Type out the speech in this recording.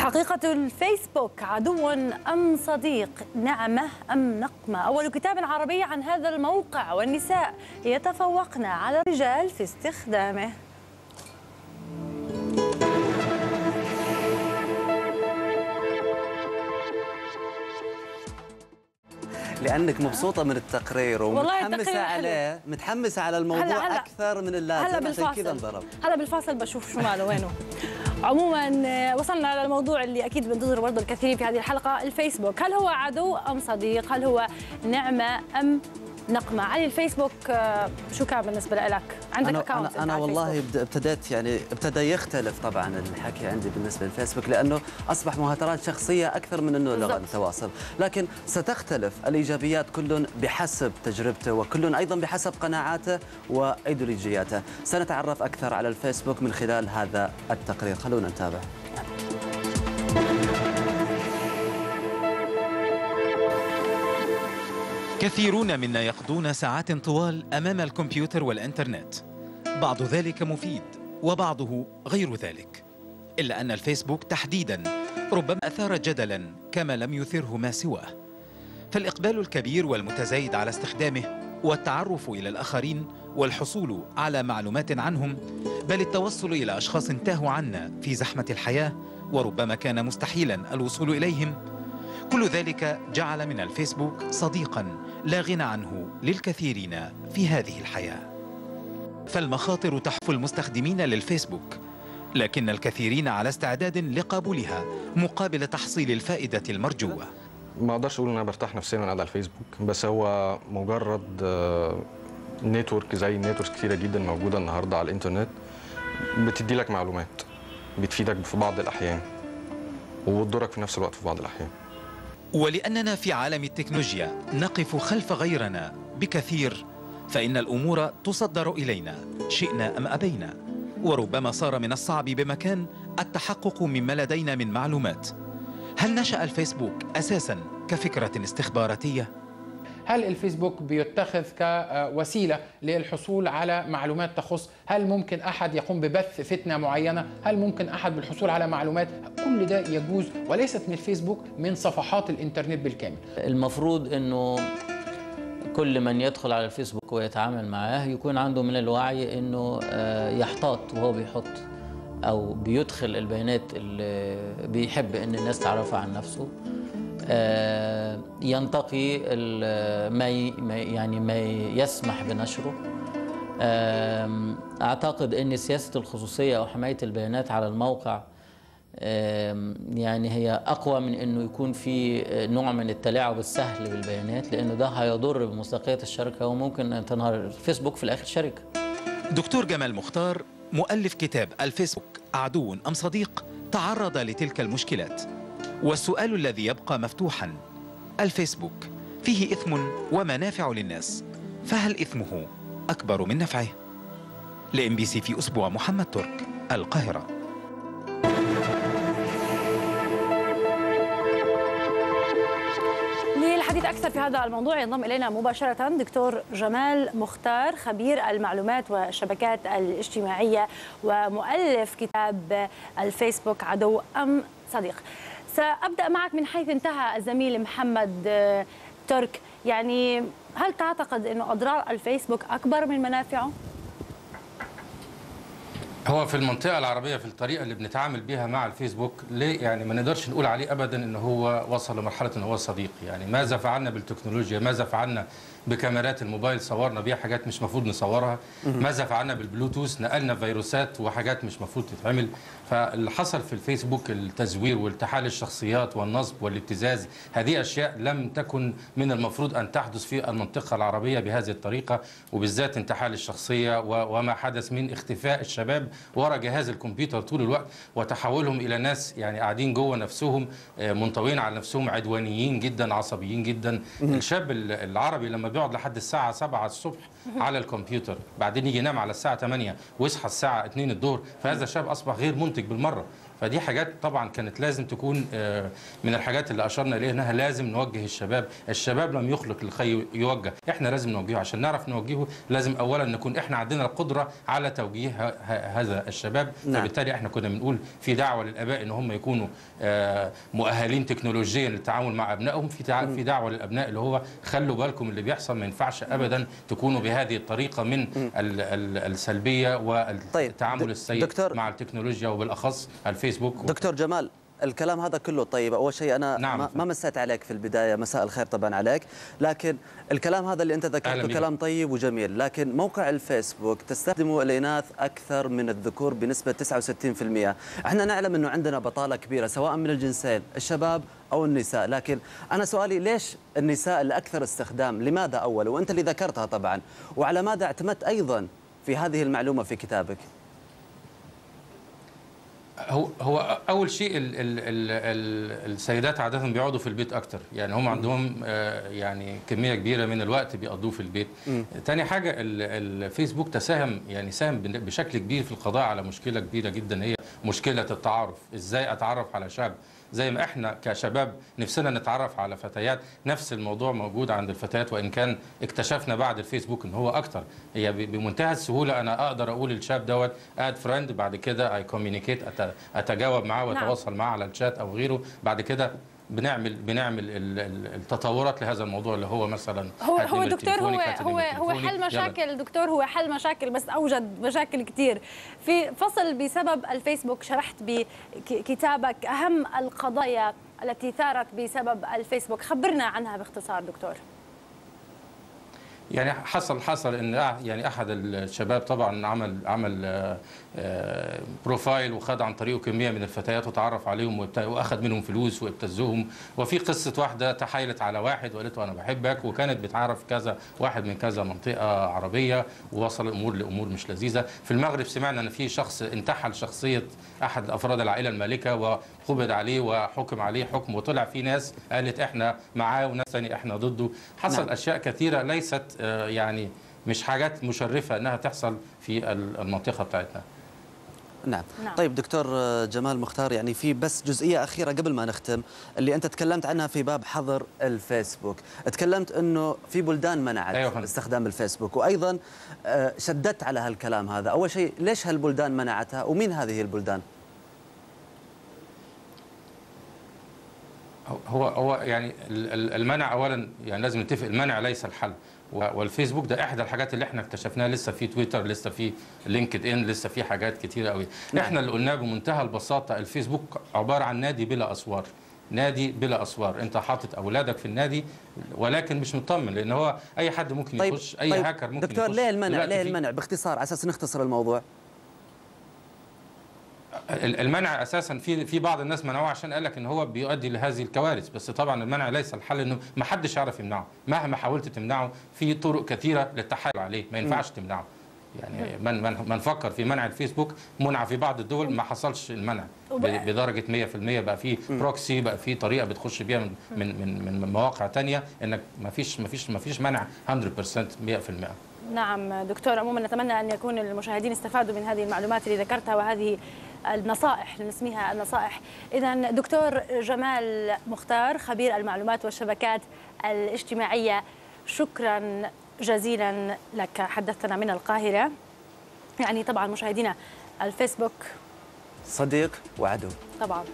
حقيقة الفيسبوك عدو أم صديق؟ نعمة أم نقمة؟ أول كتاب عربي عن هذا الموقع، والنساء يتفوقن على الرجال في استخدامه. لأنك مبسوطة من التقرير ومتحمسة على الموضوع أكثر من اللازم، عشان كذا انضرب. هلا بالفاصل بشوف شو ماله وينه. عموما وصلنا للموضوع اللي أكيد بنتظر برضه الكثيرين في هذه الحلقة، الفيسبوك. هل هو عدو أم صديق؟ هل هو نعمة أم نقمة؟ علي، الفيسبوك شو كان بالنسبة لك؟ عندك أكاونت؟ أنا والله ابتدى يختلف طبعا الحكي عندي بالنسبة للفيسبوك، لأنه أصبح مهاترات شخصية أكثر من أنه لغة التواصل، لكن ستختلف الإيجابيات كل بحسب تجربته، وكل أيضا بحسب قناعاته وأيديولوجياته. سنتعرف أكثر على الفيسبوك من خلال هذا التقرير، خلونا نتابع. كثيرون منا يقضون ساعات طوال أمام الكمبيوتر والإنترنت، بعض ذلك مفيد وبعضه غير ذلك، إلا أن الفيسبوك تحديداً ربما أثار جدلاً كما لم يثره ما سواه. فالإقبال الكبير والمتزايد على استخدامه والتعرف إلى الآخرين والحصول على معلومات عنهم، بل التوصل إلى أشخاص تاهوا عنا في زحمة الحياة وربما كان مستحيلاً الوصول إليهم، كل ذلك جعل من الفيسبوك صديقاً لا غنى عنه للكثيرين في هذه الحياة. فالمخاطر تحف المستخدمين للفيسبوك، لكن الكثيرين على استعداد لقبولها مقابل تحصيل الفائدة المرجوة. ما اقدرش اقول ان انا برتاح نفسيا وانا قاعد على الفيسبوك، بس هو مجرد نتورك زي نتوركس كتيره جدا موجوده النهارده على الانترنت، بتدي لك معلومات بتفيدك في بعض الاحيان وبتضرك في نفس الوقت في بعض الاحيان. ولأننا في عالم التكنولوجيا نقف خلف غيرنا بكثير، فإن الأمور تصدر إلينا شئنا أم أبينا، وربما صار من الصعب بمكان التحقق مما لدينا من معلومات. هل نشأ الفيسبوك أساساً كفكرة استخباراتية؟ هل الفيسبوك بيتخذ كوسيلة للحصول على معلومات تخص؟ هل ممكن أحد يقوم ببث فتنة معينة؟ هل ممكن أحد بالحصول على معلومات؟ كل ده يجوز، وليست من الفيسبوك، من صفحات الإنترنت بالكامل. المفروض أنه كل من يدخل على الفيسبوك ويتعامل معاه يكون عنده من الوعي أنه يحتاط وهو بيحط أو بيدخل البيانات اللي بيحب أن الناس تعرفها عن نفسه، ينتقي ما يسمح بنشره. أعتقد أن سياسة الخصوصية أو حماية البيانات على الموقع يعني هي أقوى من أنه يكون في نوع من التلاعب السهل بالبيانات، لأنه ده هيضر بمصداقية الشركة وممكن أن تنهار الفيسبوك في الآخر شركة. دكتور جمال مختار مؤلف كتاب الفيسبوك عدو أم صديق تعرض لتلك المشكلات، والسؤال الذي يبقى مفتوحا: الفيسبوك فيه إثم ومنافع للناس، فهل إثمه أكبر من نفعه؟ لMBC في أسبوع، محمد ترك، القاهرة. للحديث أكثر في هذا الموضوع ينضم إلينا مباشرة دكتور جمال مختار، خبير المعلومات والشبكات الاجتماعية ومؤلف كتاب الفيسبوك عدو أم صديق. سأبدأ معك من حيث انتهى الزميل محمد ترك، يعني هل تعتقد أنه أضرار الفيسبوك أكبر من منافعه؟ هو في المنطقة العربية في الطريقة اللي بنتعامل بيها مع الفيسبوك، ليه يعني ما نقدرش نقول عليه أبدا إن هو وصل لمرحلة إن هو صديق. يعني ماذا فعلنا بالتكنولوجيا؟ ماذا فعلنا بكاميرات الموبايل؟ صورنا بيها حاجات مش مفروض نصورها. ماذا فعلنا بالبلوتوث؟ نقلنا فيروسات وحاجات مش مفروض تتعمل. فاللي حصل في الفيسبوك التزوير والتحال الشخصيات والنصب والابتزاز، هذه أشياء لم تكن من المفروض أن تحدث في المنطقة العربية بهذه الطريقة، وبالذات انتحال الشخصية وما حدث من اختفاء الشباب ورا جهاز الكمبيوتر طول الوقت وتحولهم إلى ناس يعني قاعدين جوه نفسهم منطويين على نفسهم، عدوانيين جدا، عصبيين جدا. الشاب العربي لما بيقعد لحد الساعة 7 الصبح على الكمبيوتر، بعدين يجي ينام على الساعة 8 ويصحى الساعة 2 الظهر، فهذا الشاب أصبح غير منتج بالمرة. فدي حاجات طبعا كانت لازم تكون من الحاجات اللي اشرنا اليها انها لازم نوجه الشباب لم يخلق لكي يوجه، احنا لازم نوجهه. عشان نعرف نوجهه لازم اولا نكون احنا عندنا القدره على توجيه هذا الشباب. فبالتالي احنا كنا بنقول في دعوه للاباء ان هم يكونوا مؤهلين تكنولوجيا للتعامل مع ابنائهم، في دعوه للابناء اللي هو خلوا بالكم اللي بيحصل، ما ينفعش ابدا تكونوا بهذه الطريقه من السلبيه والتعامل السيء مع التكنولوجيا وبالاخص الفيسبوك. دكتور جمال، الكلام هذا كله طيب. أول شيء أنا ما مسيت عليك في البداية، مساء الخير طبعا عليك، لكن الكلام هذا اللي أنت ذكرته كلام طيب وجميل، لكن موقع الفيسبوك تستخدمه الإناث أكثر من الذكور بنسبة 69%. احنا نعلم أنه عندنا بطالة كبيرة سواء من الجنسين، الشباب أو النساء، لكن أنا سؤالي ليش النساء الأكثر استخدام؟ لماذا أول؟ وأنت اللي ذكرتها طبعا، وعلى ماذا اعتمدت أيضا في هذه المعلومة في كتابك؟ هو اول شيء السيدات عاده بيقعدوا في البيت اكتر، يعني هم عندهم يعني كميه كبيره من الوقت بيقضوه في البيت. تاني حاجه الفيسبوك ساهم بشكل كبير في القضاء على مشكله كبيره جدا، هي مشكله التعارف. ازاي اتعرف على شاب؟ زي ما احنا كشباب نفسنا نتعرف على فتيات، نفس الموضوع موجود عند الفتيات، وان كان اكتشفنا بعد الفيسبوك ان هو اكتر. هي بمنتهى السهوله انا اقدر اقول للشاب دوت اد فريند، بعد كده اي كوميونيكيت، اتجاوب معاه واتواصل معاه على الشات او غيره. بعد كده بنعمل التطورات لهذا الموضوع اللي هو مثلا هو دكتور هو حل مشاكل. دكتور هو حل مشاكل، بس اوجد مشاكل كثير. في فصل بسبب الفيسبوك شرحت بكتابك اهم القضايا التي ثارت بسبب الفيسبوك، خبرنا عنها باختصار دكتور. يعني حصل ان يعني احد الشباب طبعا عمل بروفايل وخد عن طريقه كميه من الفتيات وتعرف عليهم واخذ منهم فلوس وابتزهم. وفي قصه واحده تحايلت على واحد وقالت له انا بحبك، وكانت بتعرف كذا واحد من كذا منطقه عربيه، ووصل الامور لامور مش لذيذه. في المغرب سمعنا ان في شخص انتحل شخصيه احد افراد العائله المالكه وقبض عليه وحكم عليه حكم، وطلع في ناس قالت احنا معاه وناس ثانيه احنا ضده. حصل اشياء كثيره ليست يعني مش حاجات مشرفه انها تحصل في المنطقه بتاعتنا. نعم. طيب دكتور جمال مختار، يعني في بس جزئية أخيرة قبل ما نختم، اللي أنت تكلمت عنها في باب حظر الفيسبوك، تكلمت أنه في بلدان منعت استخدام الفيسبوك، وأيضا شددت على هالكلام هذا. أول شيء ليش هالبلدان منعتها ومين هذه البلدان؟ هو يعني المنع اولا يعني لازم نتفق، المنع ليس الحل. والفيسبوك ده احدى الحاجات اللي احنا اكتشفناها، لسه في تويتر، لسه في لينكد ان، لسه في حاجات كتيره قوي. احنا اللي قلناه بمنتهى البساطه، الفيسبوك عباره عن نادي بلا اسوار. نادي بلا اسوار، انت حاطط اولادك في النادي ولكن مش مطمن، لان هو اي حد ممكن يخش. اي هاكر ممكن دكتور يخش. ليه المنع؟ ليه المنع باختصار على اساس نختصر الموضوع؟ المنع اساسا في بعض الناس منعوه عشان قال لك ان هو بيؤدي لهذه الكوارث، بس طبعا المنع ليس الحل، انه ما حدش يعرف يمنعه. مهما حاولت تمنعه في طرق كثيره للتحايل عليه، ما ينفعش تمنعه. يعني من فكر في منع الفيسبوك منع في بعض الدول، ما حصلش المنع بدرجه 100%. بقى في بروكسي، بقى في طريقه بتخش بيها من مواقع ثانيه، انك ما فيش منع 100% 100%. نعم دكتور، عموما نتمنى أن يكون المشاهدين استفادوا من هذه المعلومات اللي ذكرتها وهذه النصائح، نسميها النصائح. إذا دكتور جمال مختار، خبير المعلومات والشبكات الاجتماعية، شكرا جزيلا لك. حدثتنا من القاهرة. يعني طبعا مشاهدينا الفيسبوك صديق وعدو طبعا.